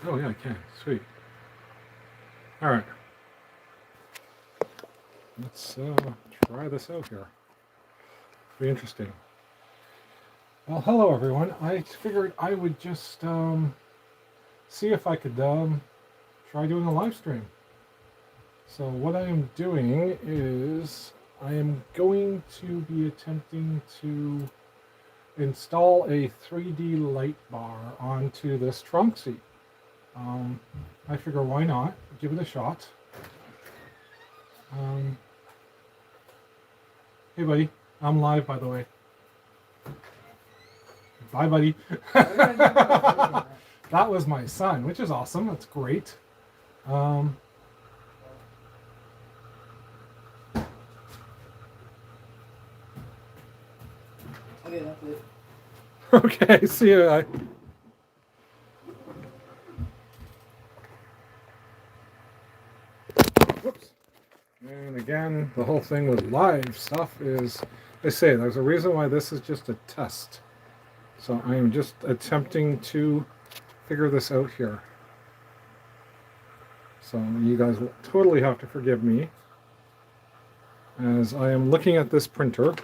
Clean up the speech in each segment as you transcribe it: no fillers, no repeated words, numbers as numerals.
Oh yeah, I can. Sweet. All right. Let's try this out here. Be interesting. Well, hello everyone. I figured I would just see if I could try doing a live stream. So what I am doing is I am going to be attempting to install a 3D light bar onto this trunk seat. I figure why not? Give it a shot. Hey buddy, I'm live by the way. Bye buddy. That was my son, which is awesome. That's great. Okay, that's it. Okay, see you. Whoops. And again, the whole thing with live stuff is, they say there's a reason why this is just a test. So I am just attempting to figure this out here. So you guys will totally have to forgive me as I am looking at this printer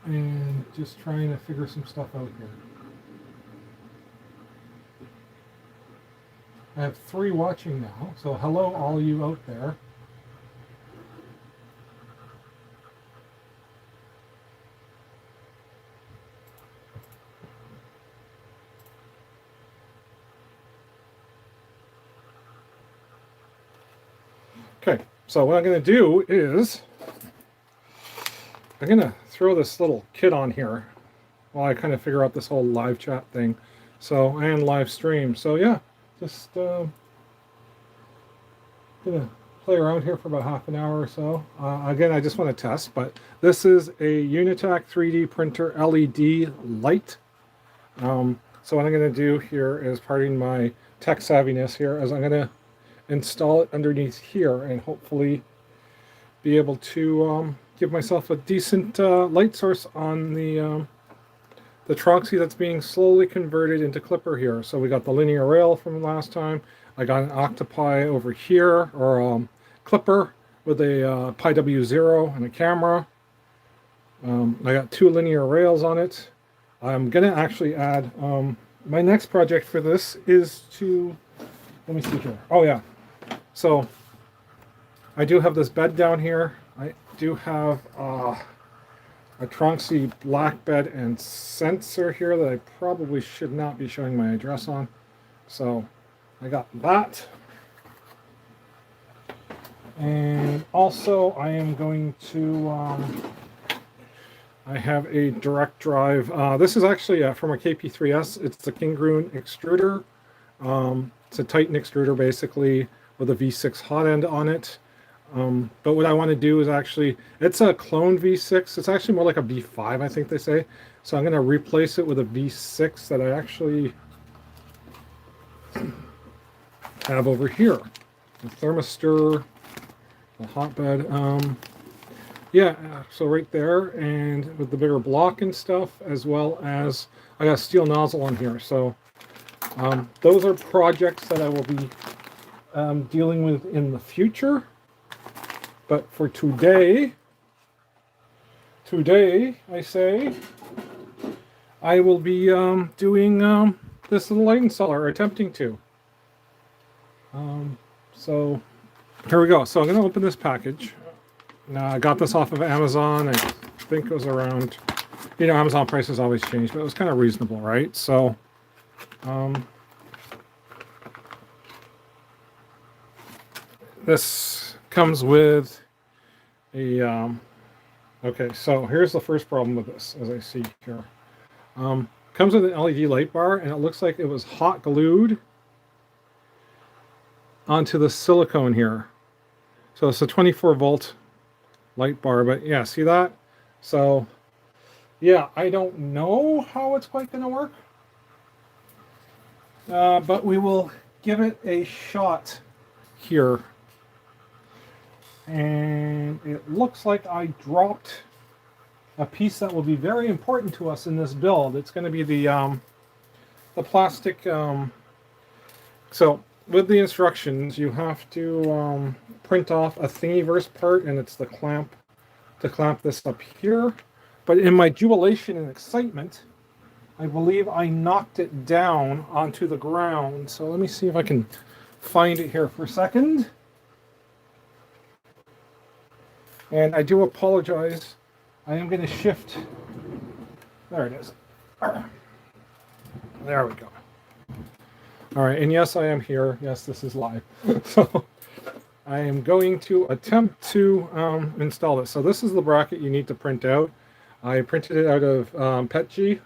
and just trying to figure some stuff out here. I have 3 watching now, so hello all you out there. Okay, so what I'm going to do is I'm going to throw this little kit on here while I kind of figure out this whole live chat thing. So, and live stream. So yeah, just going to play around here for about half an hour or so. Again, I just want to test, but this is a Unitac 3D printer LED light. So what I'm going to do here is, pardon my tech savviness here, is I'm going to install it underneath here and hopefully be able to give myself a decent light source on the Troxy that's being slowly converted into Clipper here. So we got the linear rail from last time. I got an Octopi over here, or Clipper with a Pi W0 and a camera. I got 2 linear rails on it. I'm going to actually add, my next project for this is to, let me see here. Oh yeah. So I do have this bed down here. I do have a Tronxy black bed and sensor here that I probably should not be showing my address on. So I got that. And also I am going to, I have a direct drive. This is actually from a KP3S. It's the Kingroon extruder. It's a Titan extruder basically with a V6 hot end on it. But what I want to do is actually, it's a clone V6. It's actually more like a V5, I think they say. So I'm going to replace it with a V6 that I actually have over here. The thermistor, the hotbed. Yeah, so right there, and with the bigger block and stuff, as well as I got a steel nozzle on here. So those are projects that I will be dealing with in the future. But for today, I say, I will be doing this little light installer, or attempting to. So here we go. So I'm going to open this package. Now I got this off of Amazon. I think it was around, you know, Amazon prices always change, but it was kind of reasonable, right? So this comes with a okay, so here's the first problem with this, as I see here. Comes with an LED light bar, and it looks like it was hot glued onto the silicone here. So it's a 24 volt light bar, but yeah, see that? So yeah, I don't know how it's quite going to work, but we will give it a shot here. And it looks like I dropped a piece that will be very important to us in this build. It's going to be the plastic So with the instructions, you have to print off a Thingiverse part, and it's the clamp to clamp this up here. But in my jubilation and excitement, I believe I knocked it down onto the ground. So let me see if I can find it here for a second. And I do apologize. I am going to shift. There it is. There we go. All right, and yes, I am here. Yes, this is live. So I am going to attempt to install this. So this is the bracket you need to print out. I printed it out of PETG.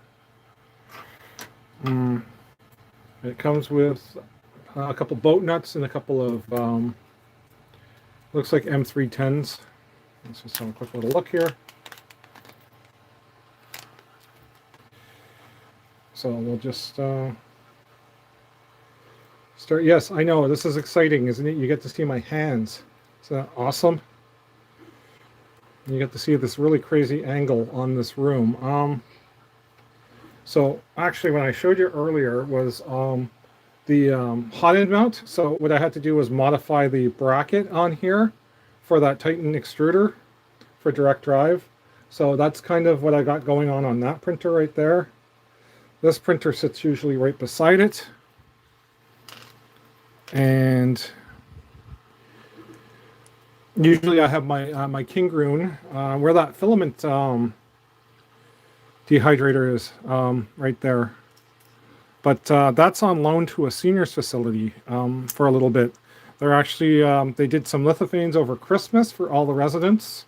It comes with a couple boat nuts and a couple of, looks like M310s. Let's just have a quick little look here. So we'll just start. Yes, I know, this is exciting, isn't it? You get to see my hands. Isn't that awesome? You get to see this really crazy angle on this room. So actually, when I showed you earlier was the hot end mount. So what I had to do was modify the bracket on here for that Titan extruder for direct drive. So that's kind of what I got going on that printer right there. This printer sits usually right beside it. And usually I have my my Kingroon where that filament dehydrator is, right there. But that's on loan to a seniors facility for a little bit. They're actually, they did some lithophanes over Christmas for all the residents.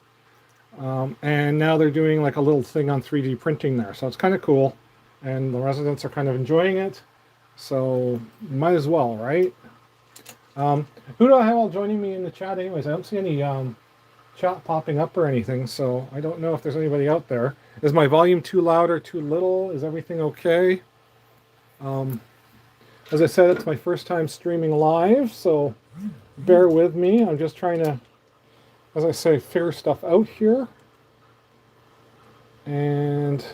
And now they're doing like a little thing on 3D printing there. So it's kind of cool. And the residents are kind of enjoying it. So might as well, right? Who do I have all joining me in the chat anyways? I don't see any chat popping up or anything, so I don't know if there's anybody out there. Is my volume too loud or too little? Is everything okay? As I said, it's my first time streaming live, so bear with me. I'm just trying to, as I say, figure stuff out here. And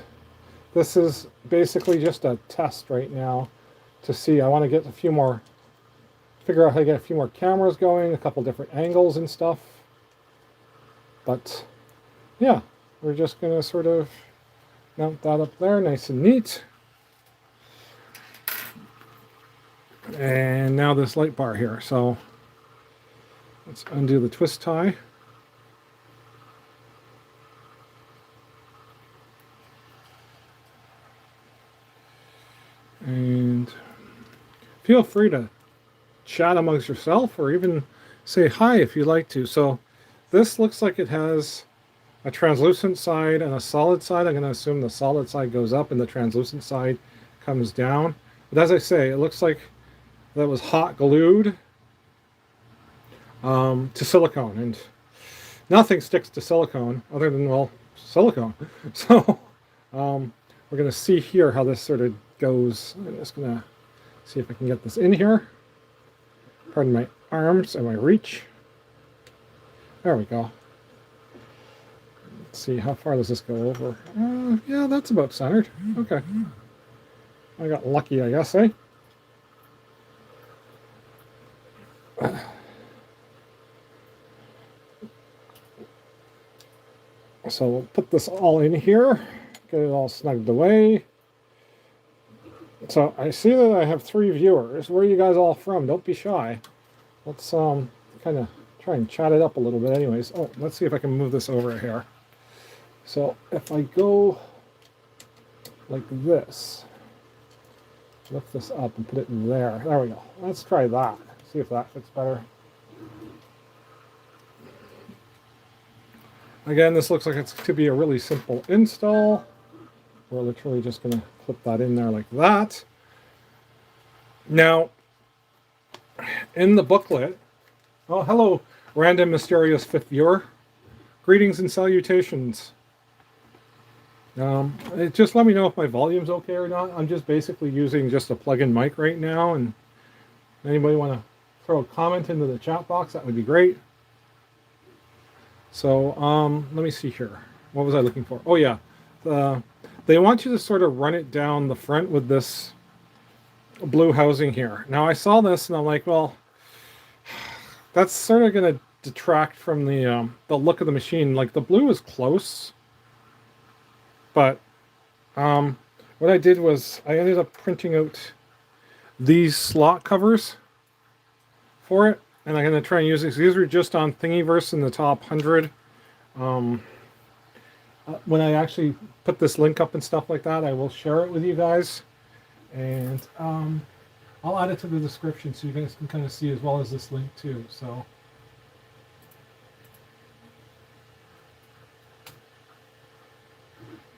this is basically just a test right now to see. I want to get a few more, figure out how to get a few more cameras going, a couple different angles and stuff. But yeah, we're just going to sort of mount that up there nice and neat. And now this light bar here. So let's undo the twist tie. And feel free to chat amongst yourself or even say hi if you'd like to. So this looks like it has a translucent side and a solid side. I'm going to assume the solid side goes up and the translucent side comes down. But as I say, it looks like that was hot glued to silicone, and nothing sticks to silicone other than, well, silicone. So we're going to see here how this sort of goes. I'm just going to see if I can get this in here. Pardon my arms and my reach. There we go. Let's see, how far does this go over? Yeah, that's about centered. Okay. I got lucky, I guess, eh? So we'll put this all in here, get it all snugged away. So I see that I have 3 viewers. Where are you guys all from? Don't be shy. Let's kind of try and chat it up a little bit anyways. Oh, let's see if I can move this over here. So if I go like this, lift this up and put it in there. There we go. Let's try that. See if that fits better. Again, this looks like it's to be a really simple install. We're literally just going to clip that in there like that. Now, in the booklet, oh, hello, random mysterious 5th viewer. Greetings and salutations. Just let me know if my volume's okay or not. I'm just basically using just a plug-in mic right now, and anybody want to throw a comment into the chat box, that would be great. So let me see here. What was I looking for? Oh yeah, they want you to sort of run it down the front with this blue housing here. Now I saw this and I'm like, well, that's sort of going to detract from the look of the machine. Like the blue is close, but what I did was I ended up printing out these slot covers for it, and I'm going to try and use these. These were just on Thingiverse in the top 100. When I actually put this link up and stuff like that, I will share it with you guys, and I'll add it to the description so you guys can kind of see as well as this link too. So.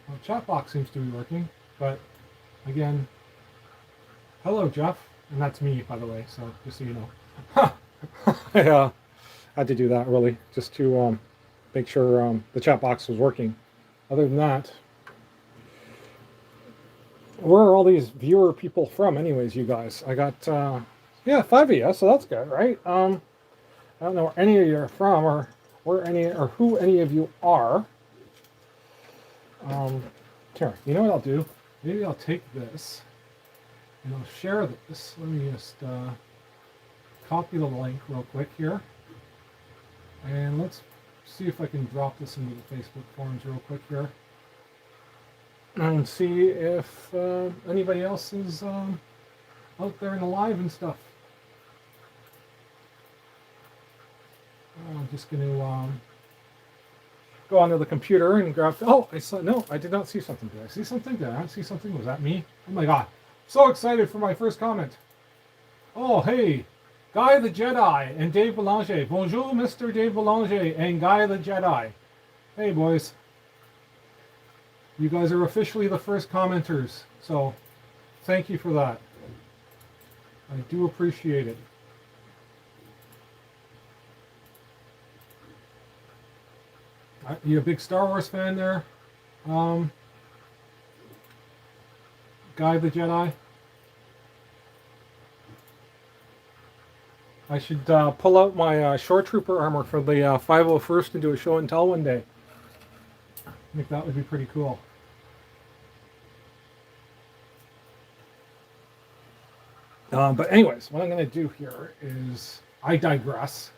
Well, chat box seems to be working, but again, hello Jeff, and that's me, by the way. So just so you know, I had to do that really just to make sure the chat box was working. Other than that, where are all these viewer people from, anyways? You guys, I got yeah, 5 of you, so that's good, right? I don't know where any of you are from, or where any, or who any of you are. Here, you know what I'll do? Maybe I'll take this and I'll share this. Let me just copy the link real quick here. And let's see if I can drop this into the Facebook forums real quick here. And see if anybody else is out there in the live and stuff. I'm just going to go onto the computer and grab. Oh, I saw. No, I did not see something. Did I see something? Did I not see something? Was that me? Oh my god! So excited for my first comment. Oh hey, Guy the Jedi and Dave Belanger. Bonjour, Mr. Dave Belanger and Guy the Jedi. Hey boys, you guys are officially the first commenters. So, thank you for that. I do appreciate it. You a big Star Wars fan there? Guy the Jedi? I should pull out my Shore Trooper armor for the 501st and do a show and tell one day. I think that would be pretty cool. But anyways, what I'm going to do here is, I digress.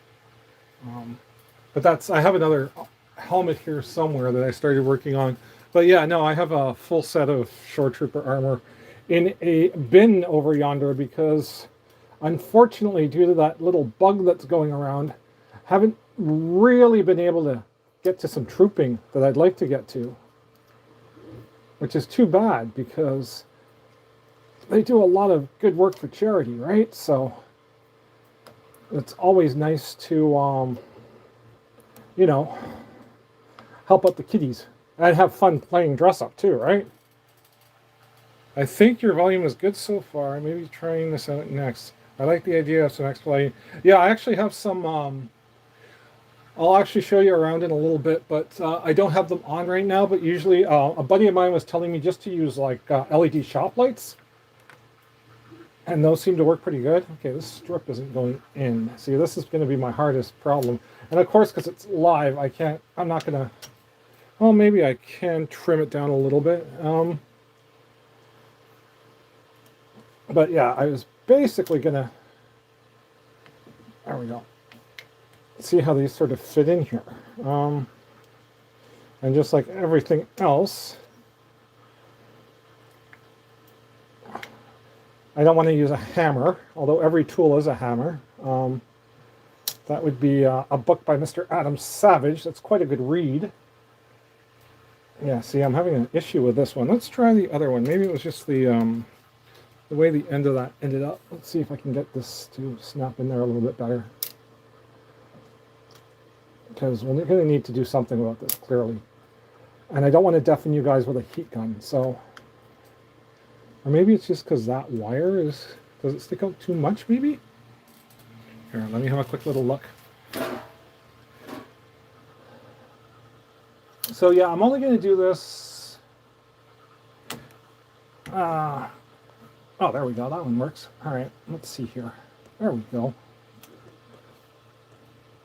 But that's, I have another helmet here somewhere that I started working on. But yeah, no, I have a full set of Shore Trooper armor in a bin over yonder because unfortunately, due to that little bug that's going around, haven't really been able to get to some trooping that I'd like to get to. Which is too bad because they do a lot of good work for charity, right? So it's always nice to, you know, help out the kiddies. And have fun playing dress up too, right? I think your volume is good so far. Maybe trying this out next. I like the idea of some exploiting. Yeah, I actually have some, I'll actually show you around in a little bit, but I don't have them on right now, but usually a buddy of mine was telling me just to use like LED shop lights. And those seem to work pretty good. Okay, this strip isn't going in. See, this is going to be my hardest problem. And of course, because it's live, I'm not going to, well, maybe I can trim it down a little bit. But yeah, I was basically going to, there we go. See how these sort of fit in here. And just like everything else, I don't want to use a hammer, although every tool is a hammer. That would be a book by Mr. Adam Savage. That's quite a good read. Yeah, see, I'm having an issue with this one. Let's try the other one. Maybe it was just the way the end of that ended up. Let's see if I can get this to snap in there a little bit better. Because we're going to need to do something about this, clearly. And I don't want to deafen you guys with a heat gun, so... Or maybe it's just because that wire is... Does it stick out too much, maybe? Here, let me have a quick little look. So yeah, I'm only going to do this... oh, there we go. That one works. All right, let's see here. There we go.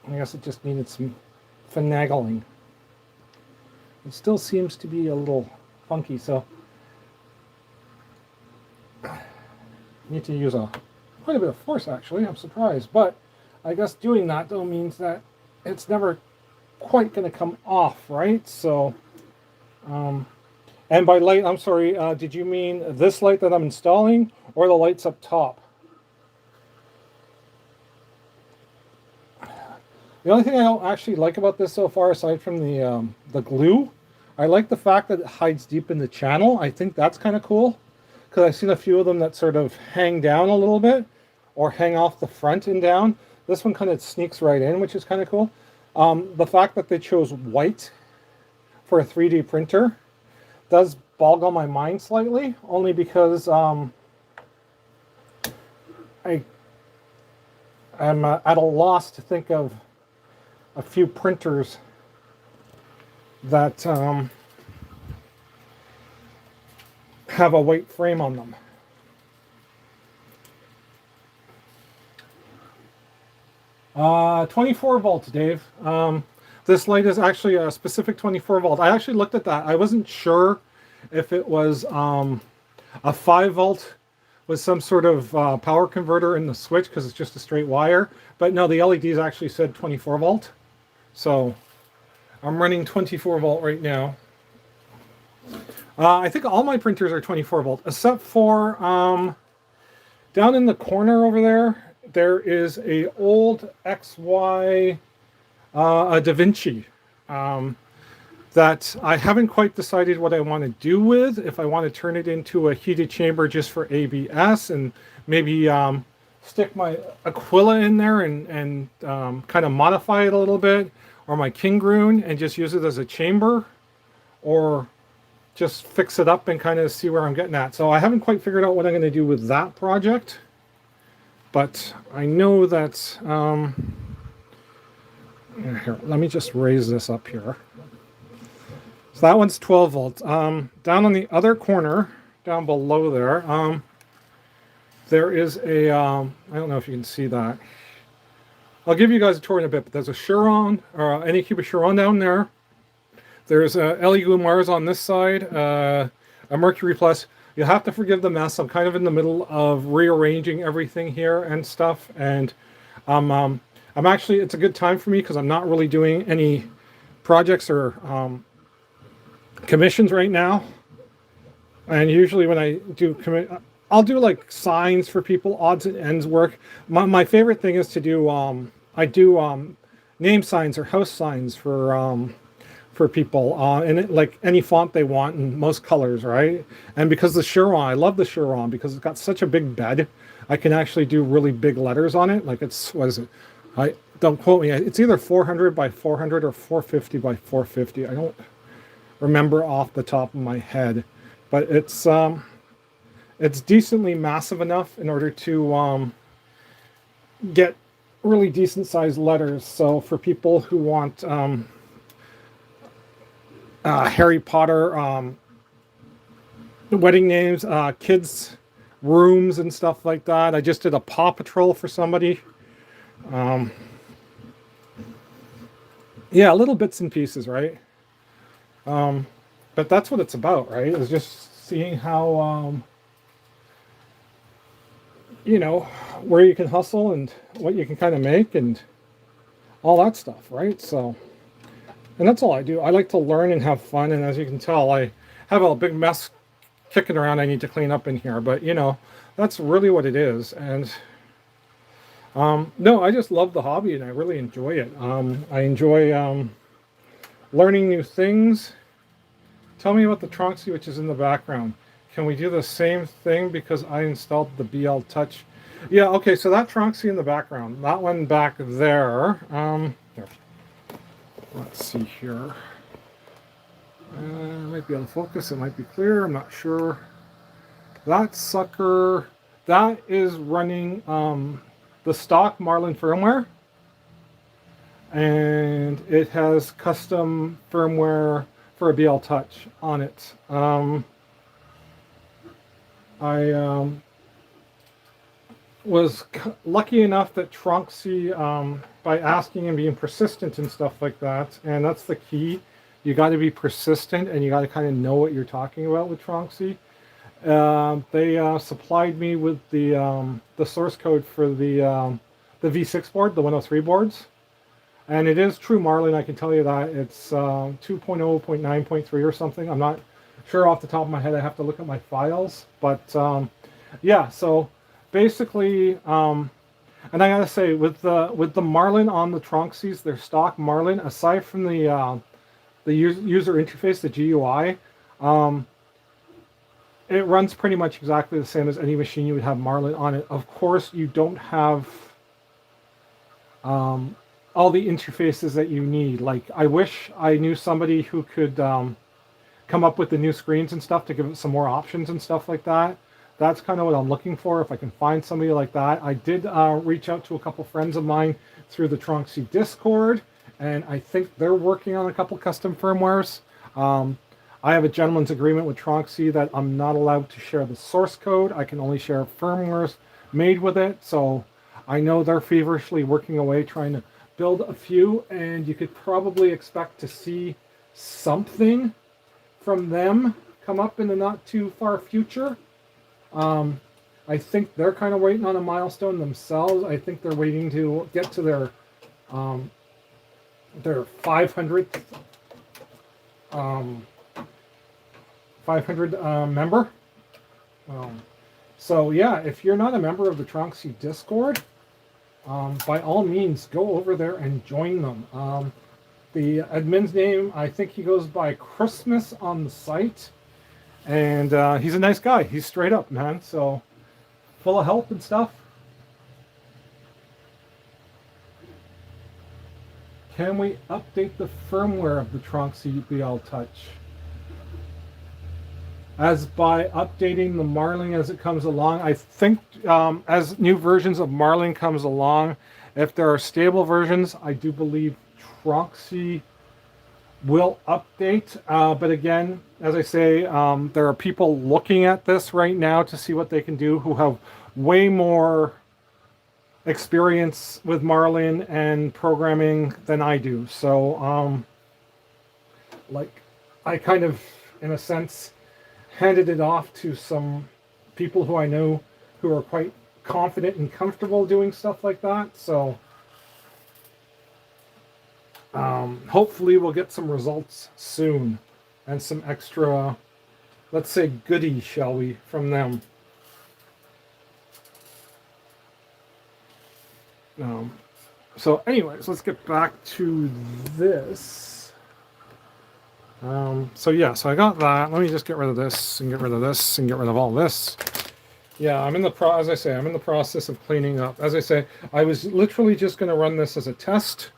I guess it just needed some finagling. It still seems to be a little funky, so... need to use quite a bit of force, actually. I'm surprised. But I guess doing that, though, means that it's never quite going to come off, right? So, and by light, I'm sorry, did you mean this light that I'm installing or the lights up top? The only thing I don't actually like about this so far, aside from the glue, I like the fact that it hides deep in the channel. I think that's kind of cool, because I've seen a few of them that sort of hang down a little bit, or hang off the front and down. This one kind of sneaks right in, which is kind of cool. The fact that they chose white for a 3D printer does boggle my mind slightly, only because I'm at a loss to think of a few printers that have a white frame on them. Uh, 24 volts, Dave. This light is actually a specific 24 volt. I actually looked at that. I wasn't sure if it was a 5 volt with some sort of power converter in the switch, because it's just a straight wire. But no, the LEDs actually said 24 volt. So I'm running 24 volt right now. I think all my printers are 24 volt, except for down in the corner over there, there is a old XY a Da Vinci that I haven't quite decided what I want to do with. If I want to turn it into a heated chamber just for ABS, and maybe stick my Aquila in there and kind of modify it a little bit, or my Kingroon and just use it as a chamber, or just fix it up and kind of see where I'm getting at. So I haven't quite figured out what I'm going to do with that project, but I know that here, let me just raise this up here. So that one's 12 volts. Down on the other corner, down below there, there is a, I don't know if you can see that. I'll give you guys a tour in a bit, but there's a Chiron, or Anycubic Chiron down there. There's a LE Mars on this side, a Mercury Plus. You'll have to forgive the mess. I'm kind of in the middle of rearranging everything here and stuff, and I'm actually, it's a good time for me because I'm not really doing any projects or commissions right now. And usually when I do I'll do like signs for people, odds and ends work. My favorite thing is to do I do name signs or house signs for people, and like any font they want and most colors, right? And because the Chiron, I love the Chiron because it's got such a big bed, I can actually do really big letters on it. Like it's, what is it? Don't quote me. It's either 400 by 400 or 450 by 450. I don't remember off the top of my head, but it's decently massive enough in order to get really decent sized letters. So for people who want Harry Potter wedding names, kids rooms and stuff like that. I just did a Paw Patrol for somebody. Yeah, little bits and pieces, right? But that's what it's about, right? It's just seeing how you know, where you can hustle and what you can kind of make and all that stuff, right? So, and that's all I do. I like to learn and have fun, and as you can tell, I have a big mess kicking around I need to clean up in here, but you know, that's really what it is. And no, I just love the hobby and I really enjoy it. I enjoy learning new things. Tell me about the Tronxy, which is in the background. Can we do the same thing because I installed the BL Touch? Yeah, okay, so that Tronxy in the background, that one back there, here. Let's see here. It might be out of focus, it might be clear, I'm not sure. That sucker, that is running the stock Marlin firmware, and it has custom firmware for a BL Touch on it. I was lucky enough that Tronxy, by asking and being persistent and stuff like that, and that's the key. You got to be persistent and you got to kind of know what you're talking about with Tronxy. They supplied me with the source code for the V6 board, the 103 boards, and it is true Marlin. I can tell you that it's 2.0.9.3 or something. I'm not sure off the top of my head. I have to look at my files, but yeah. So basically, and I gotta say, with the Marlin on the Tronxies, their stock Marlin, aside from the user interface, the GUI. It runs pretty much exactly the same as any machine you would have Marlin on it. Of course, you don't have all the interfaces that you need. Like, I wish I knew somebody who could come up with the new screens and stuff to give it some more options and stuff like that. That's kind of what I'm looking for. If I can find somebody like that. I did reach out to a couple friends of mine through the Tronxy Discord, and I think they're working on a couple custom firmwares. I have a gentleman's agreement with Tronxy that I'm not allowed to share the source code. I can only share firmwares made with it. So I know they're feverishly working away trying to build a few, and you could probably expect to see something from them come up in the not too far future. I think they're kind of waiting on a milestone themselves. I think they're waiting to get to their 500th 500 member. So yeah, if you're not a member of the Tronxy Discord, by all means go over there and join them. The admin's name, I think he goes by Christmas on the site, and he's a nice guy. He's straight up, man. So full of help and stuff. Can we update the firmware of the Tronxy BL Touch? As by updating the Marlin as it comes along. I think as new versions of Marlin comes along, if there are stable versions, I do believe Tronxy will update. But again, as I say, there are people looking at this right now to see what they can do who have way more experience with Marlin and programming than I do. So, like, I kind of, in a sense, handed it off to some people who I know who are quite confident and comfortable doing stuff like that. So hopefully we'll get some results soon and some extra, let's say, goodies, shall we, from them. So anyways, let's get back to this. So yeah, so I got that. Let me just get rid of this and get rid of this and get rid of all this. Yeah, as I say, I'm in the process of cleaning up. As I say, I was literally just going to run this as a test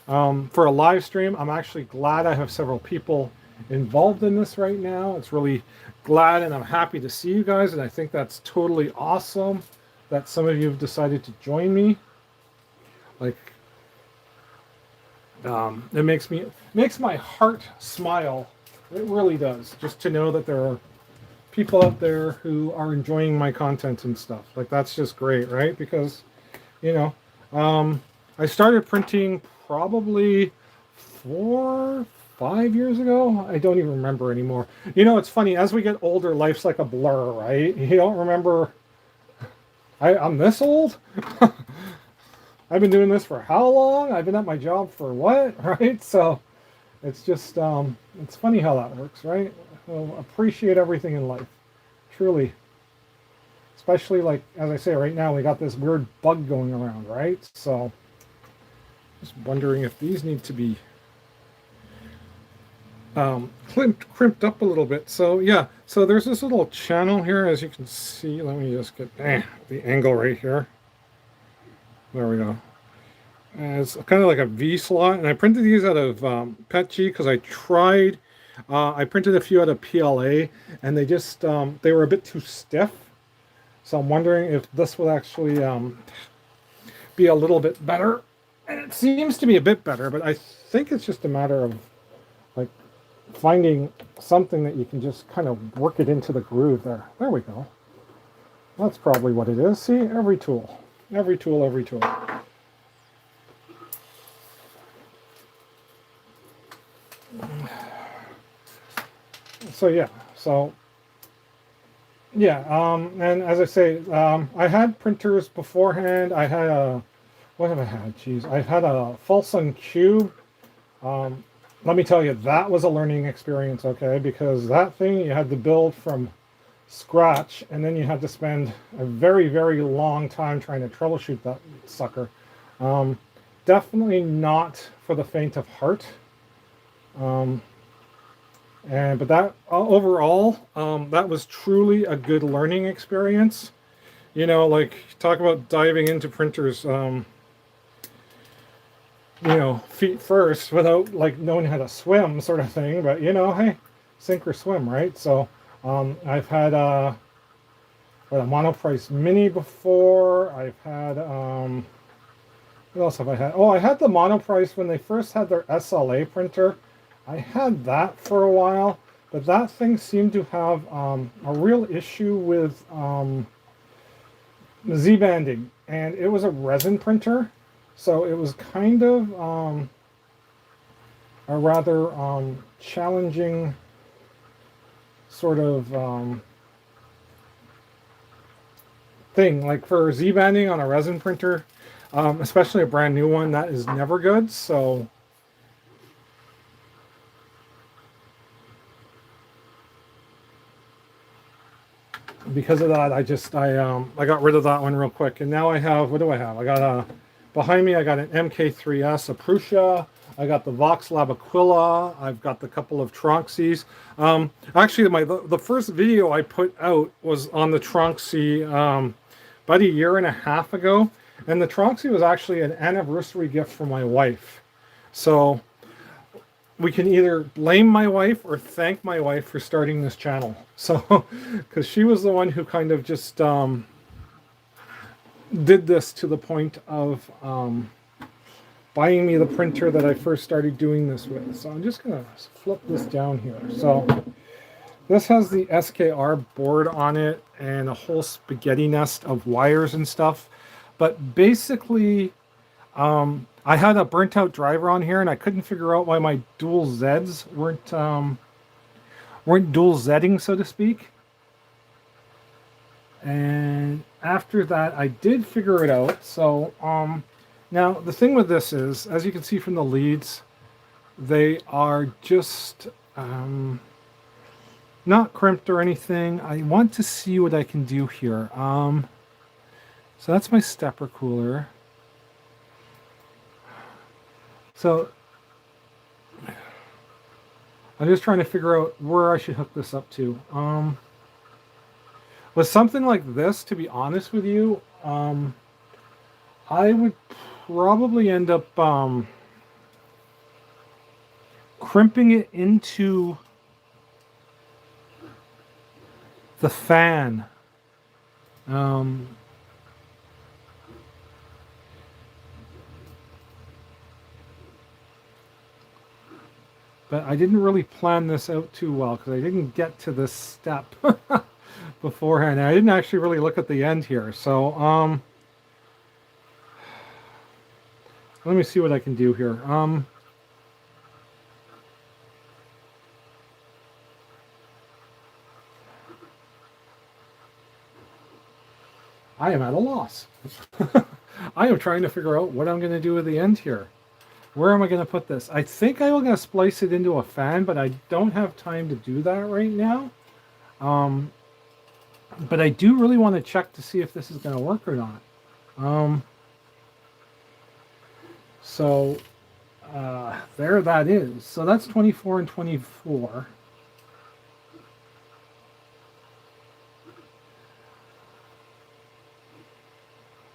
for a live stream. I'm actually glad I have several people involved in this right now. It's really glad, and I'm happy to see you guys, and I think that's totally awesome that some of you have decided to join me. Like, it makes my heart smile. It really does, just to know that there are people out there who are enjoying my content and stuff. Like, that's just great, right? Because, you know, I started printing probably 4-5 years ago. I don't even remember anymore. You know, it's funny, as we get older, life's like a blur, right? You don't remember. I'm this old. I've been doing this for how long? I've been at my job for what, right? So it's just, it's funny how that works, right? We'll appreciate everything in life, truly. Especially, like, as I say, right now we got this weird bug going around, right? So just wondering if these need to be crimped up a little bit. So yeah, so there's this little channel here, as you can see. Let me just get the angle right here. There we go. And it's kind of like a V slot, and I printed these out of PETG because I tried. I printed a few out of PLA, and they just they were a bit too stiff. So I'm wondering if this will actually be a little bit better. And it seems to be a bit better, but I think it's just a matter of like finding something that you can just kind of work it into the groove there. There we go. That's probably what it is. See, every tool. Every tool, every tool. So yeah, so Yeah, and as I say, I had printers beforehand. I had a, what have I had? Jeez, I had a Fulson Cube. Um, Let me tell you, that was a learning experience, okay? Because that thing you had to build from scratch, and then you had to spend a very, very long time trying to troubleshoot that sucker. Um, Definitely not for the faint of heart. Um, and but that overall, that was truly a good learning experience. You know, like talk about diving into printers, feet first without like knowing how to swim, sort of thing. But hey, sink or swim, right? So I've had what, a Monoprice Mini before. I've had what else have I had? Oh, I had the Monoprice when they first had their SLA printer. I had that for a while, but that thing seemed to have a real issue with Z-banding, and it was a resin printer, so it was kind of a rather challenging sort of thing. Like for Z-banding on a resin printer, especially a brand new one, that is never good. So because of that, I got rid of that one real quick, and now I have, what do I have? I got a, behind me I got an MK3S, a Prusa. I got the Vox Lab Aquila. I've got the couple of Tronxies. Actually, the first video I put out was on the Tronxy about a year and a half ago, and the Tronxy was actually an anniversary gift for my wife. So we can either blame my wife or thank my wife for starting this channel. So, because she was the one who kind of just did this to the point of buying me the printer that I first started doing this with. So I'm just gonna flip this down here. So this has the SKR board on it and a whole spaghetti nest of wires and stuff. But basically, I had a burnt out driver on here, and I couldn't figure out why my dual Zs weren't dual Zetting, so to speak. And after that, I did figure it out. So now the thing with this is, as you can see from the leads, they are just not crimped or anything. I want to see what I can do here. So that's my stepper cooler. So I'm just trying to figure out where I should hook this up to. With something like this, to be honest with you, I would probably end up crimping it into the fan. But I didn't really plan this out too well because I didn't get to this step beforehand. And I didn't actually really look at the end here. So let me see what I can do here. I am at a loss. I am trying to figure out what I'm going to do at the end here. Where am I going to put this? I think I'm going to splice it into a fan, but I don't have time to do that right now. But I do really want to check to see if this is going to work or not. So there that is. So that's 24 and 24.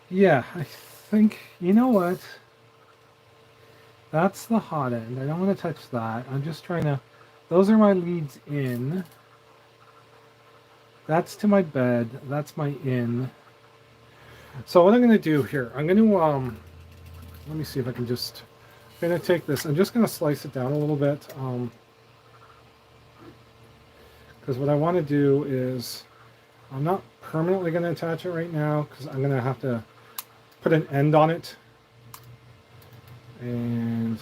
Yeah, I think, you know what? That's the hot end. I don't want to touch that. I'm just trying to... Those are my leads in. That's to my bed. That's my in. So what I'm going to do here, I'm going to... let me see if I can just... I'm going to take this. I'm just going to slice it down a little bit. Because what I want to do is... I'm not permanently going to attach it right now because I'm going to have to put an end on it. And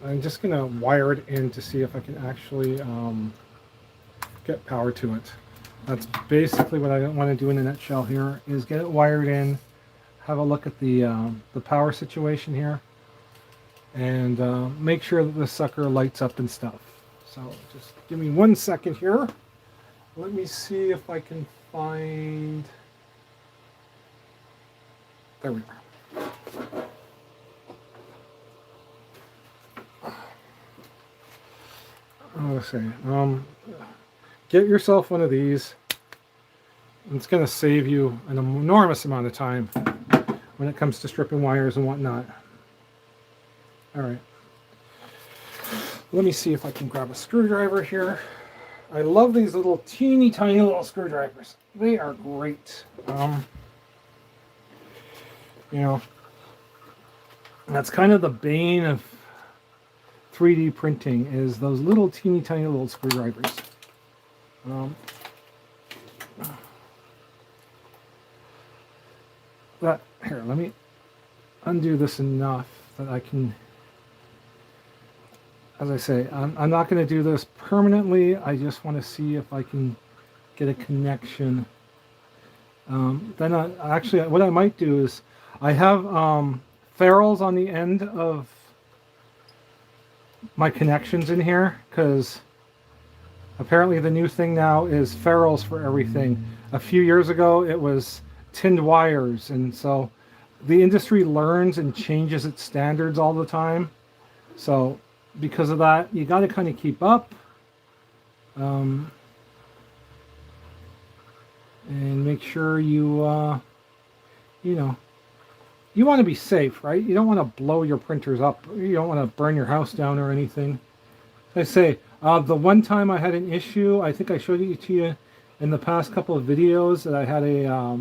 I'm just going to wire it in to see if I can actually get power to it. That's basically what I want to do in a nutshell here, is get it wired in, have a look at the power situation here, and make sure that the sucker lights up and stuff. So just give me 1 second here. Let me see if I can find... There we are. Let's see. Get yourself one of these. It's going to save you an enormous amount of time when it comes to stripping wires and whatnot. All right. Let me see if I can grab a screwdriver here. I love these little teeny tiny little screwdrivers. They are great. You know, that's kind of the bane of 3D printing, is those little teeny tiny little screwdrivers. But here, let me undo this enough that I can, as I say, I'm not going to do this permanently. I just want to see if I can get a connection. Then actually what I might do is, I have ferrules on the end of my connections in here, because apparently the new thing now is ferrules for everything. A few years ago it was tinned wires, and so the industry learns and changes its standards all the time. So because of that, you got to kind of keep up and make sure you you know, you want to be safe, right? You don't want to blow your printers up. You don't want to burn your house down or anything. I say, the one time I had an issue, I think I showed it to you in the past couple of videos, that I had a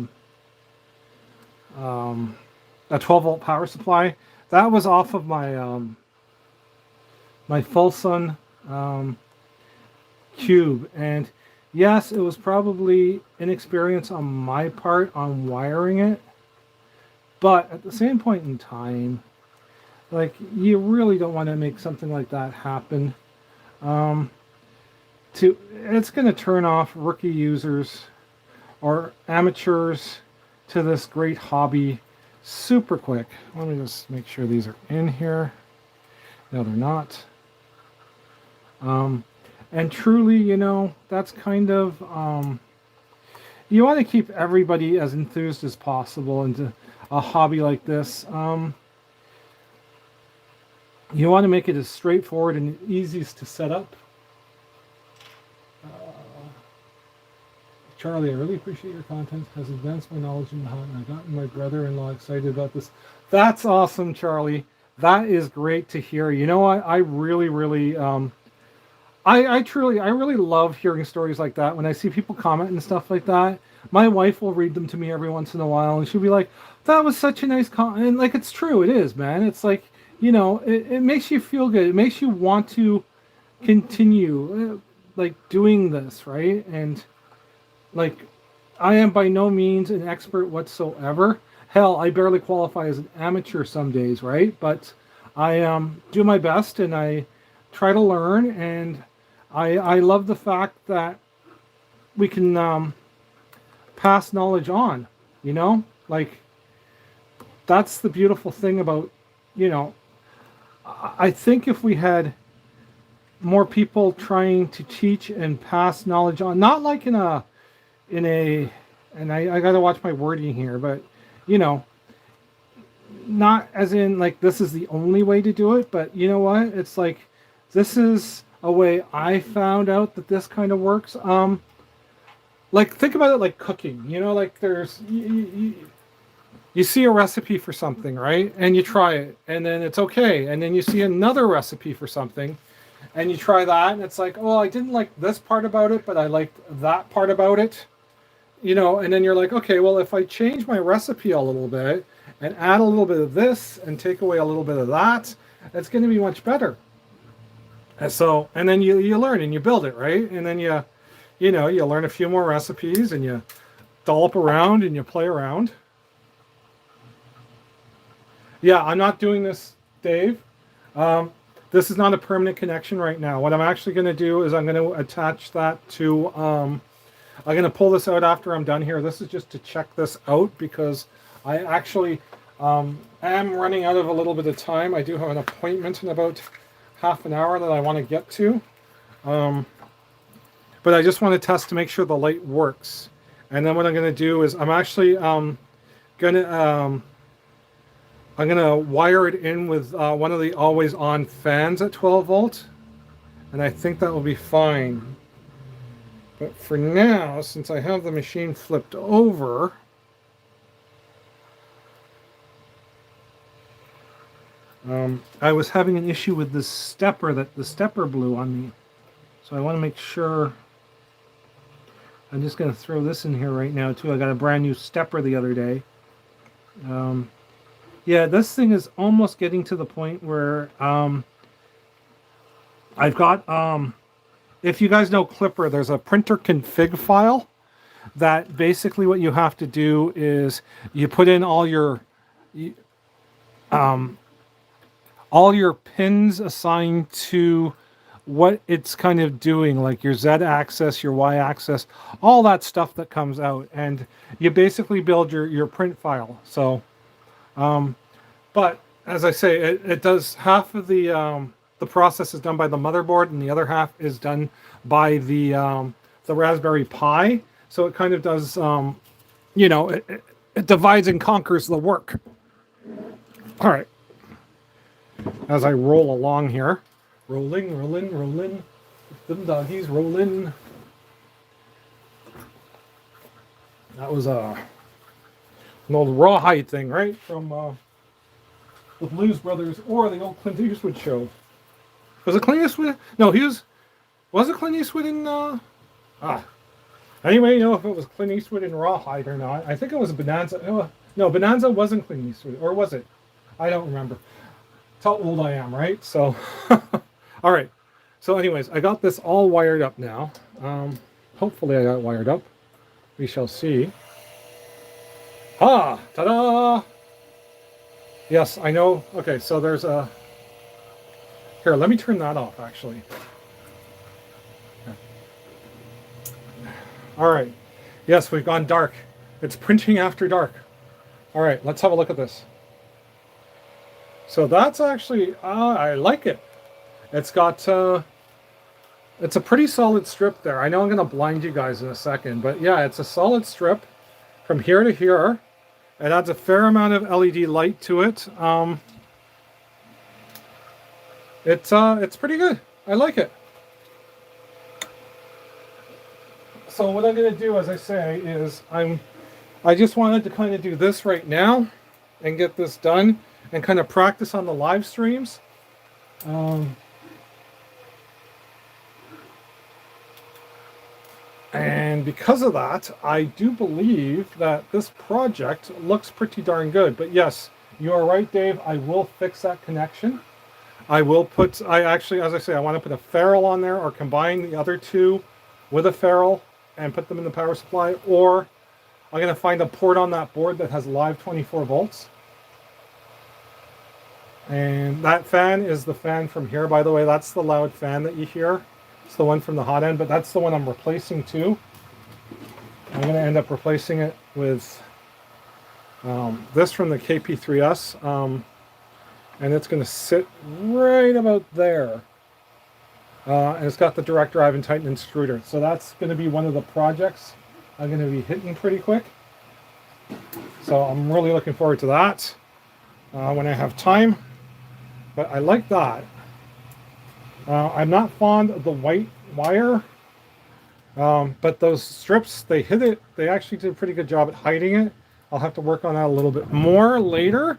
12-volt power supply. That was off of my my full sun cube, and yes, it was probably inexperience on my part on wiring it. But at the same point in time, like, you really don't want to make something like that happen. It's going to turn off rookie users or amateurs to this great hobby super quick. Let me just make sure these are in here. No, they're not. And truly, you know, that's kind of, you want to keep everybody as enthused as possible into a hobby like this. You want to make it as straightforward and easiest to set up. Charlie, I really appreciate your content. Has advanced my knowledge in the hobby, and I've gotten my brother-in-law excited about this. That's awesome, Charlie. That is great to hear. You know what? I really, really, I really love hearing stories like that. When I see people comment and stuff like that, my wife will read them to me every once in a while, and she'll be like, that was such a nice comment. And like, it's true, it is, man. It's like, you know, it makes you feel good. It makes you want to continue like doing this, right? And like, I am by no means an expert whatsoever. Hell, I barely qualify as an amateur some days, right? But I do my best, and I try to learn, and I love the fact that we can pass knowledge on, you know? Like, that's the beautiful thing about, you know, I think if we had more people trying to teach and pass knowledge on, not like in a, and I got to watch my wording here, but, you know, not as in like this is the only way to do it, but you know what? It's like, this is a way I found out that this kind of works. Like, think about it like cooking, you know, like there's, you see a recipe for something, right? And you try it, and then it's okay. And then you see another recipe for something, and you try that, and it's like, oh, I didn't like this part about it, but I liked that part about it. You know, and then you're like, okay, well, if I change my recipe a little bit and add a little bit of this and take away a little bit of that, it's going to be much better. And so, and then you learn and you build it, right? And then you know, you learn a few more recipes, and you dollop around and you play around. Yeah, I'm not doing this, Dave. This this is not a permanent connection right now. What I'm actually going to do is I'm going to attach that to, I'm going to pull this out after I'm done here. This is just to check this out because I actually am running out of a little bit of time. I do have an appointment in about half an hour that I want to get to. But I just want to test to make sure the light works. And then what I'm going to do is I'm actually I'm gonna wire it in with one of the always on fans at 12 volt, and I think that will be fine. But for now, since I have the machine flipped over, I was having an issue with this stepper, that the stepper blew on me. So I want to make sure. I'm just going to throw this in here right now too. I got a brand new stepper the other day. Yeah, this thing is almost getting to the point where I've got, if you guys know Clipper, there's a printer config file that basically what you have to do is you put in all your pins assigned to what it's kind of doing, like your Z axis, your Y axis, all that stuff that comes out, and you basically build your print file. So, but as I say, it does half of the process is done by the motherboard, and the other half is done by the Raspberry Pi. So it kind of does, you know, it divides and conquers the work. All right, as I roll along here. Rolling, rolling, rolling. Them doggies rolling. That was an old Rawhide thing, right? From the Blues Brothers or the old Clint Eastwood show. Was it Clint Eastwood? No, was it Clint Eastwood in, Anyway, you know if it was Clint Eastwood in Rawhide or not. I think it was Bonanza. No, Bonanza wasn't Clint Eastwood. Or was it? I don't remember. That's how old I am, right? So... All right, so anyways, I got this all wired up now. Hopefully I got it wired up. We shall see. Ah, ta-da! Yes, I know. Okay, so there's a... Here, let me turn that off, actually. All right. Yes, we've gone dark. It's printing after dark. All right, let's have a look at this. So that's actually... I like it. It's got, it's a pretty solid strip there. I know I'm going to blind you guys in a second, but yeah, it's a solid strip from here to here. It adds a fair amount of LED light to it. It's pretty good. I like it. So what I'm going to do, as I say, is I just wanted to kind of do this right now and get this done and kind of practice on the live streams. And because of that, I do believe that this project looks pretty darn good. But yes, you are right, Dave. I will fix that connection. I actually, as I say, I want to put a ferrule on there or combine the other two with a ferrule and put them in the power supply. Or I'm going to find a port on that board that has live 24 volts. And that fan is the fan from here, by the way. That's the loud fan that you hear. It's the one from the hot end, but that's the one I'm replacing too. I'm going to end up replacing it with this from the KP3S, and it's going to sit right about there. And it's got the direct drive and Titan extruder. So that's going to be one of the projects I'm going to be hitting pretty quick. So I'm really looking forward to that when I have time. But I like that. I'm not fond of the white wire, but those strips, they hit it. They actually did a pretty good job at hiding it. I'll have to work on that a little bit more later.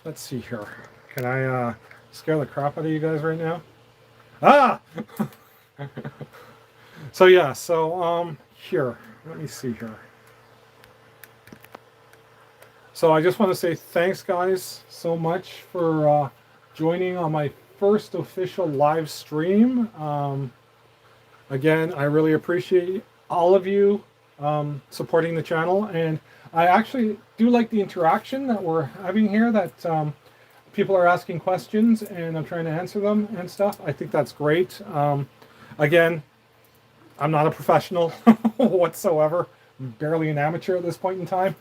Let's see here. Can I scare the crap out of you guys right now? Ah! So yeah, so here, let me see here. So I just want to say thanks, guys, so much for joining on my first official live stream. Again, I really appreciate all of you supporting the channel, and I actually do like the interaction that we're having here. That people are asking questions and I'm trying to answer them and stuff. I think that's great. Again, I'm not a professional whatsoever. I'm barely an amateur at this point in time.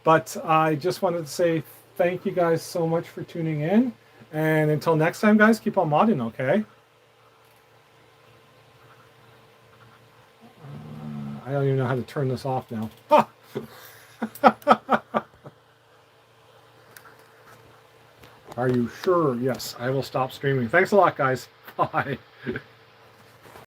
But I just wanted to say thank you guys so much for tuning in. And until next time, guys, keep on modding, okay? I don't even know how to turn this off now. Are you sure? Yes, I will stop streaming. Thanks a lot, guys. Bye.